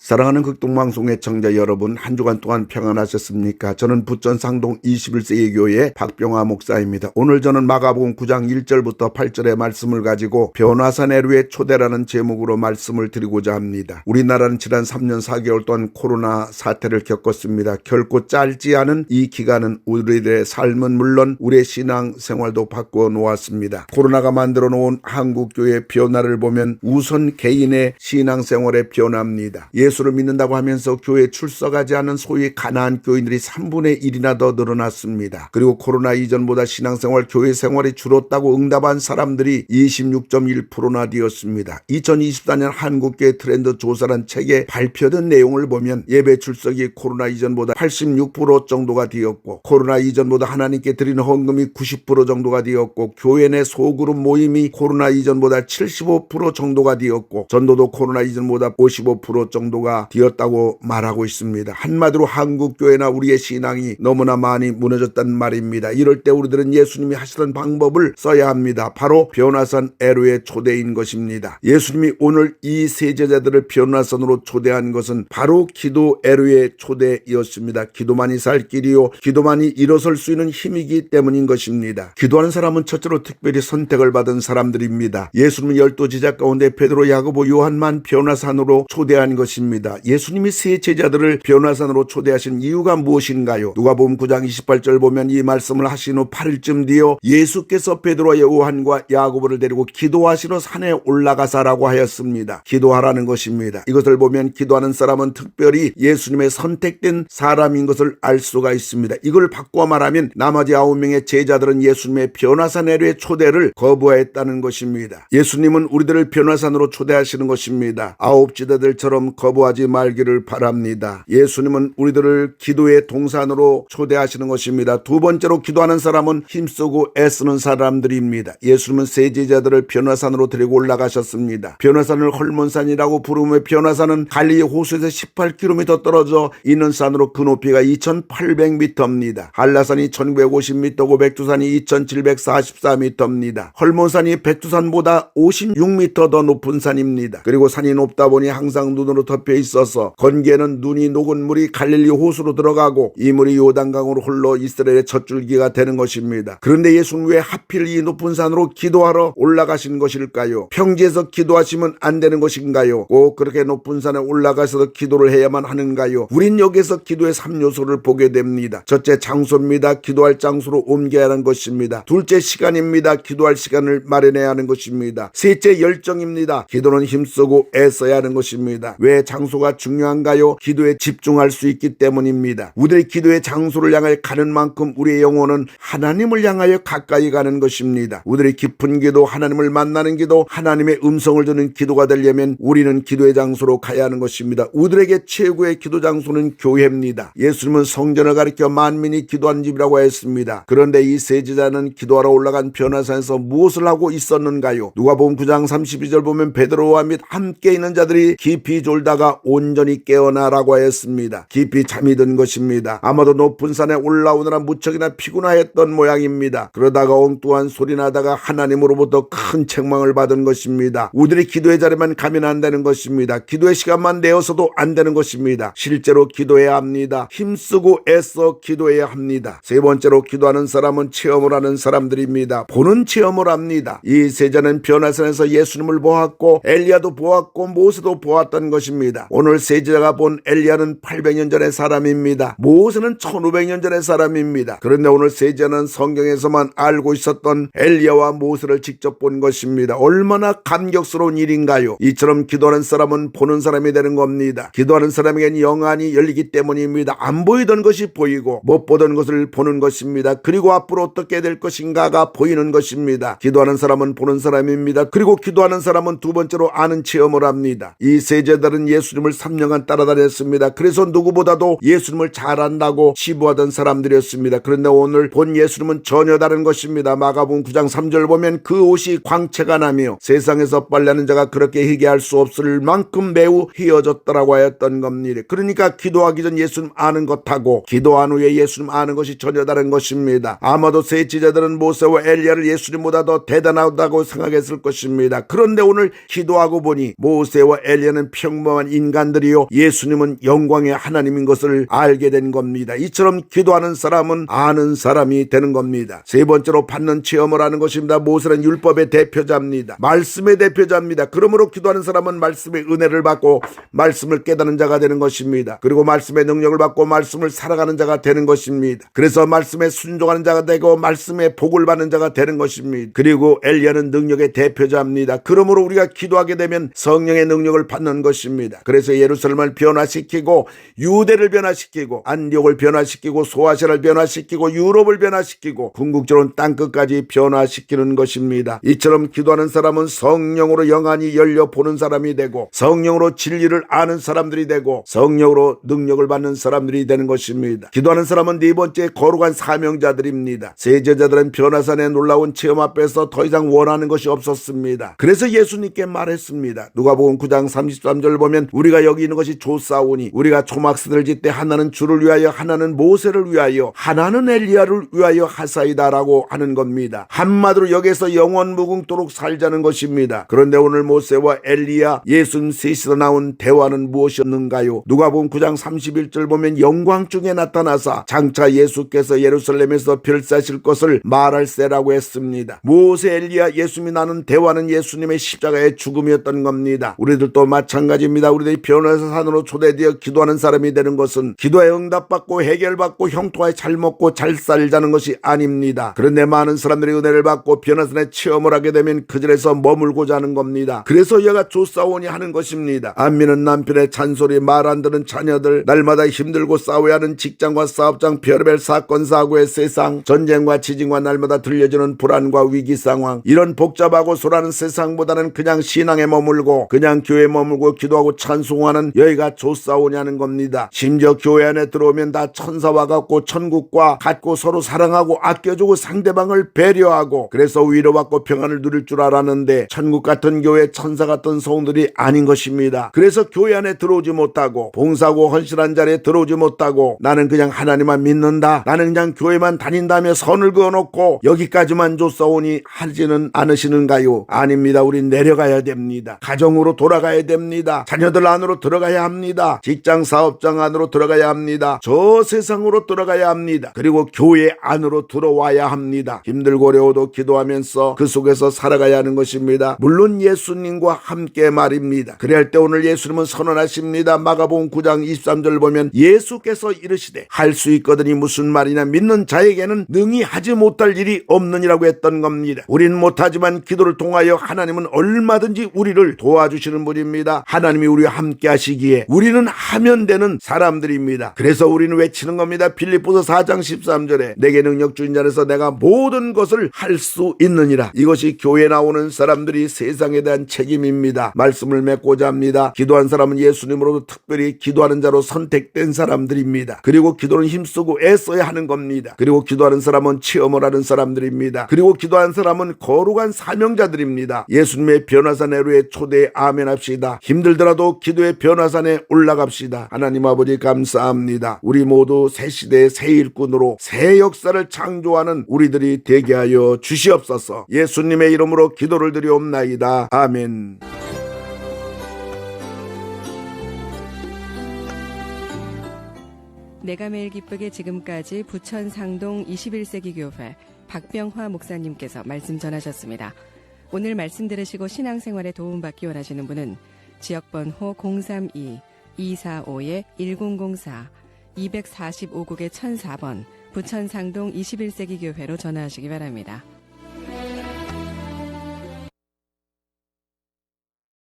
사랑하는 극동방송 애청자 여러분, 한 주간 동안 평안하셨습니까? 저는 부천 상동 21세기 교회 박병화 목사입니다. 오늘 저는 마가복음 9장 1절부터 8절의 말씀을 가지고 변화사 네루의 초대라는 제목으로 말씀을 드리고자 합니다. 우리나라는 지난 3년 4개월 동안 코로나 사태를 겪었습니다. 결코 짧지 않은 이 기간은 우리들의 삶은 물론 우리의 신앙 생활도 바꾸어 놓았습니다. 코로나가 만들어 놓은 한국교회의 변화를 보면 우선 개인의 신앙 생활의 변화입니다. 예수를 믿는다고 하면서 교회에 출석하지 않은 소위 가난한 교인들이 3분의 1이나 더 늘어났습니다. 그리고 코로나 이전보다 신앙생활, 교회 생활이 줄었다고 응답한 사람들이 26.1%나 되었습니다. 2024년 한국교회 트렌드 조사란 책에 발표된 내용을 보면 예배 출석이 코로나 이전보다 86% 정도가 되었고, 코로나 이전보다 하나님께 드리는 헌금이 90% 정도가 되었고, 교회 내 소그룹 모임이 코로나 이전보다 75% 정도가 되었고, 전도도 코로나 이전보다 55% 정도가 되었다고 말하고 있습니다. 한마디로 한국교회나 우리의 신앙이 너무나 많이 무너졌단 말입니다. 이럴 때 우리들은 예수님이 하시던 방법을 써야 합니다. 바로 변화산 에루의 초대인 것입니다. 예수님이 오늘 이 세 제자들을 변화산으로 초대한 것은 바로 기도 에루의 초대였습니다. 기도만이 살 길이요, 기도만이 일어설 수 있는 힘이기 때문인 것입니다. 기도하는 사람은 첫째로 특별히 선택을 받은 사람들입니다. 예수님은 12 제자 가운데 베드로, 야고보, 요한만 변화산으로 초대한 것입니다. 예수님이 세 제자들을 변화산으로 초대하신 이유가 무엇인가요? 누가복음 9장 28절 보면 이 말씀을 하신 후 8일쯤 뒤에 예수께서 베드로와 요한과 야고보를 데리고 기도하시러 산에 올라가사라고 하였습니다. 기도하라는 것입니다. 이것을 보면 기도하는 사람은 특별히 예수님의 선택된 사람인 것을 알 수가 있습니다. 이걸 바꾸어 말하면 나머지 9명의 제자들은 예수님의 변화산 에루의 초대를 거부했다는 것입니다. 예수님은 우리들을 변화산으로 초대하시는 것입니다. 9 제자들처럼 거부하지 말기를 바랍니다. 예수님은 우리들을 기도의 동산으로 초대하시는 것입니다. 두 번째로 기도하는 사람은 힘쓰고 애쓰는 사람들입니다. 예수님은 세 제자들을 변화산으로 데리고 올라가셨습니다. 변화산을 헐몬산이라고 부르며 변화산은 갈릴리 호수에서 18km 떨어져 있는 산으로 그 높이가 2800m입니다. 한라산이 1950m고 백두산이 2744m입니다. 헐몬산이 백두산보다 56m 더 높은 산입니다. 그리고 산이 높다 보니 항상 눈으로 덮여 있어서 건기에는 눈이 녹은 물이 갈릴리 호수로 들어가고 이 물이 요단강으로 흘러 이스라엘의 젖줄기가 되는 것입니다. 그런데 예수는 왜 하필 이 높은 산으로 기도하러 올라가신 것일까요? 평지에서 기도하시면 안 되는 것인가요? 꼭 그렇게 높은 산에 올라가서 기도를 해야만 하는가요? 우린 여기서 기도의 3요소를 보게 됩니다. 첫째, 장소입니다. 기도할 장소로 옮겨야 하는 것입니다. 둘째, 시간입니다. 기도할 시간을 마련해야 하는 것입니다. 셋째, 열정입니다. 기도는 힘쓰고 애써야 하는 것입니다. 왜 장소가 중요한가요? 기도에 집중할 수 있기 때문입니다. 우리의 기도의 장소를 향하여 가는 만큼 우리의 영혼은 하나님을 향하여 가까이 가는 것입니다. 우리의 깊은 기도, 하나님을 만나는 기도, 하나님의 음성을 듣는 기도가 되려면 우리는 기도의 장소로 가야 하는 것입니다. 우리에게 최고의 기도 장소는 교회입니다. 예수님은 성전을 가리켜 만민이 기도한 집이라고 했습니다. 그런데 이 세 제자는 기도하러 올라간 변화산에서 무엇을 하고 있었는가요? 누가복음 9장 32절 보면 베드로와 및 함께 있는 자들이 깊이 졸다가 온전히 깨어나라고 했습니다. 깊이 잠이 든 것입니다. 아마도 높은 산에 올라오느라 무척이나 피곤하였던 모양입니다. 그러다가 엉뚱한 소리 나다가 하나님으로부터 큰 책망을 받은 것입니다. 우리들이 기도의 자리만 가면 안 되는 것입니다. 기도의 시간만 내어서도 안 되는 것입니다. 실제로 기도해야 합니다. 힘쓰고 애써 기도해야 합니다. 세 번째로 기도하는 사람은 체험을 하는 사람들입니다. 보는 체험을 합니다. 이 세자는 변화산에서 예수님을 보았고 엘리야도 보았고 모세도 보았던 것입니다. 오늘 세제자가 본 엘리야는 800년 전의 사람입니다. 모세는 1500년 전의 사람입니다. 그런데 오늘 세제자는 성경에서만 알고 있었던 엘리야와 모세를 직접 본 것입니다. 얼마나 감격스러운 일인가요? 이처럼 기도하는 사람은 보는 사람이 되는 겁니다. 기도하는 사람에겐 영안이 열리기 때문입니다. 안 보이던 것이 보이고 못 보던 것을 보는 것입니다. 그리고 앞으로 어떻게 될 것인가가 보이는 것입니다. 기도하는 사람은 보는 사람입니다. 그리고 기도하는 사람은 두 번째로 아는 체험을 합니다. 이 세제자들은 예수님을 3년간 따라다녔습니다. 그래서 누구보다도 예수님을 잘 안다고 치부하던 사람들이었습니다. 그런데 오늘 본 예수님은 전혀 다른 것입니다. 마가복음 9장 3절 보면 그 옷이 광채가 나며 세상에서 빨래하는 자가 그렇게 희게 할 수 없을 만큼 매우 희어졌더라고 하였던 겁니다. 그러니까 기도하기 전 예수님 아는 것하고 기도한 후에 예수님 아는 것이 전혀 다른 것입니다. 아마도 세 제자들은 모세와 엘리야를 예수님보다 더 대단하다고 생각했을 것입니다. 그런데 오늘 기도하고 보니 모세와 엘리야는 평범한 인간들이요 예수님은 영광의 하나님인 것을 알게 된 겁니다. 이처럼 기도하는 사람은 아는 사람이 되는 겁니다. 세 번째로 받는 체험을 하는 것입니다. 모세는 율법의 대표자입니다. 말씀의 대표자입니다. 그러므로 기도하는 사람은 말씀의 은혜를 받고 말씀을 깨닫는 자가 되는 것입니다. 그리고 말씀의 능력을 받고 말씀을 살아가는 자가 되는 것입니다. 그래서 말씀에 순종하는 자가 되고 말씀의 복을 받는 자가 되는 것입니다. 그리고 엘리야는 능력의 대표자입니다. 그러므로 우리가 기도하게 되면 성령의 능력을 받는 것입니다. 그래서 예루살렘을 변화시키고 유대를 변화시키고 안디옥을 변화시키고 소아시아를 변화시키고 유럽을 변화시키고 궁극적으로는 땅끝까지 변화시키는 것입니다. 이처럼 기도하는 사람은 성령으로 영안이 열려 보는 사람이 되고 성령으로 진리를 아는 사람들이 되고 성령으로 능력을 받는 사람들이 되는 것입니다. 기도하는 사람은 네 번째 거룩한 사명자들입니다. 세제자들은 변화산의 놀라운 체험 앞에서 더 이상 원하는 것이 없었습니다. 그래서 예수님께 말했습니다. 누가복음 9장 33절 보면 우리가 여기 있는 것이 좋사오니 우리가 초막스를 짓되 하나는 주를 위하여 하나는 모세를 위하여 하나는 엘리야를 위하여 하사이다라고 하는 겁니다. 한마디로 여기에서 영원 무궁토록 살자는 것입니다. 그런데 오늘 모세와 엘리야 예수님 셋이서 나온 대화는 무엇이었는가요? 누가복음 9장 31절 보면 영광 중에 나타나사 장차 예수께서 예루살렘에서 별사실 것을 말할세라고 했습니다. 모세 엘리야 예수님이 나눈 대화는 예수님의 십자가의 죽음이었던 겁니다. 우리들도 마찬가지입니다. 우리들이 변화산으로 초대되어 기도하는 사람이 되는 것은 기도에 응답받고 해결받고 형통하게 잘 먹고 잘 살자는 것이 아닙니다. 그런데 많은 사람들이 은혜를 받고 변화산의 체험을 하게 되면 그 자리에서 머물고자 하는 겁니다. 그래서 얘가 조사오니 하는 것입니다. 안 믿는 남편의 잔소리, 말 안 듣는 자녀들, 날마다 힘들고 싸워야 하는 직장과 사업장, 별의별 사건 사고의 세상, 전쟁과 지진과 날마다 들려주는 불안과 위기 상황, 이런 복잡하고 소라는 세상보다는 그냥 신앙에 머물고 그냥 교회에 머물고 기도하고 찬송하는 여기가 조사오냐는 겁니다. 심지어 교회 안에 들어오면 다 천사와 같고 천국과 같고 서로 사랑하고 아껴주고 상대방을 배려하고 그래서 위로받고 평안을 누릴 줄 알았는데 천국 같은 교회, 천사 같은 성들이 아닌 것입니다. 그래서 교회 안에 들어오지 못하고 봉사하고 헌신한 자리에 들어오지 못하고 나는 그냥 하나님만 믿는다, 나는 그냥 교회만 다닌다며 선을 그어놓고 여기까지만 조사오니 하지는 않으시는가요? 아닙니다. 우린 내려가야 됩니다. 가정으로 돌아가야 됩니다. 자녀들 안으로 들어가야 합니다. 직장 사업장 안으로 들어가야 합니다. 저 세상으로 들어가야 합니다. 그리고 교회 안으로 들어와야 합니다. 힘들고 어려워도 기도하면서 그 속에서 살아가야 하는 것입니다. 물론 예수님과 함께 말입니다. 그래야 할 때 오늘 예수님은 선언하십니다. 마가복음 9장 23절 보면 예수께서 이르시되 할 수 있거든이 무슨 말이냐, 믿는 자에게는 능히 하지 못할 일이 없느니라고 했던 겁니다. 우린 못하지만 기도를 통하여 하나님은 얼마든지 우리를 도와주시는 분입니다. 하나님이 우리와 함께 하시기에 우리는 하면 되는 사람들입니다. 그래서 우리는 외치는 겁니다. 빌립보서 4장 13절에 내게 능력 주신 자에서 내가 모든 것을 할 수 있느니라. 이것이 교회에 나오는 사람들이 세상에 대한 책임입니다. 말씀을 맺고자 합니다. 기도한 사람은 예수님으로도 특별히 기도하는 자로 선택된 사람들입니다. 그리고 기도는 힘쓰고 애써야 하는 겁니다. 그리고 기도하는 사람은 체험을 하는 사람들입니다. 그리고 기도하는 사람은 거룩한 사명자들입니다. 예수님의 변화산 애로에 초대에 아멘합시다. 힘들더라도 기도의 변화산에 올라갑시다. 하나님 아버지 감사합니다. 우리 모두 새 시대의 새 일꾼으로 새 역사를 창조하는 우리들이 되게 하여 주시옵소서. 예수님의 이름으로 기도를 드리옵나이다. 아멘. 내가 매일 기쁘게 지금까지 부천 상동 21세기 교회 박병화 목사님께서 말씀 전하셨습니다. 오늘 말씀 들으시고 신앙생활에 도움받기 원하시는 분은 지역번호 032-245-1004 245국의 1004번 부천 상동 21세기 교회로 전화하시기 바랍니다.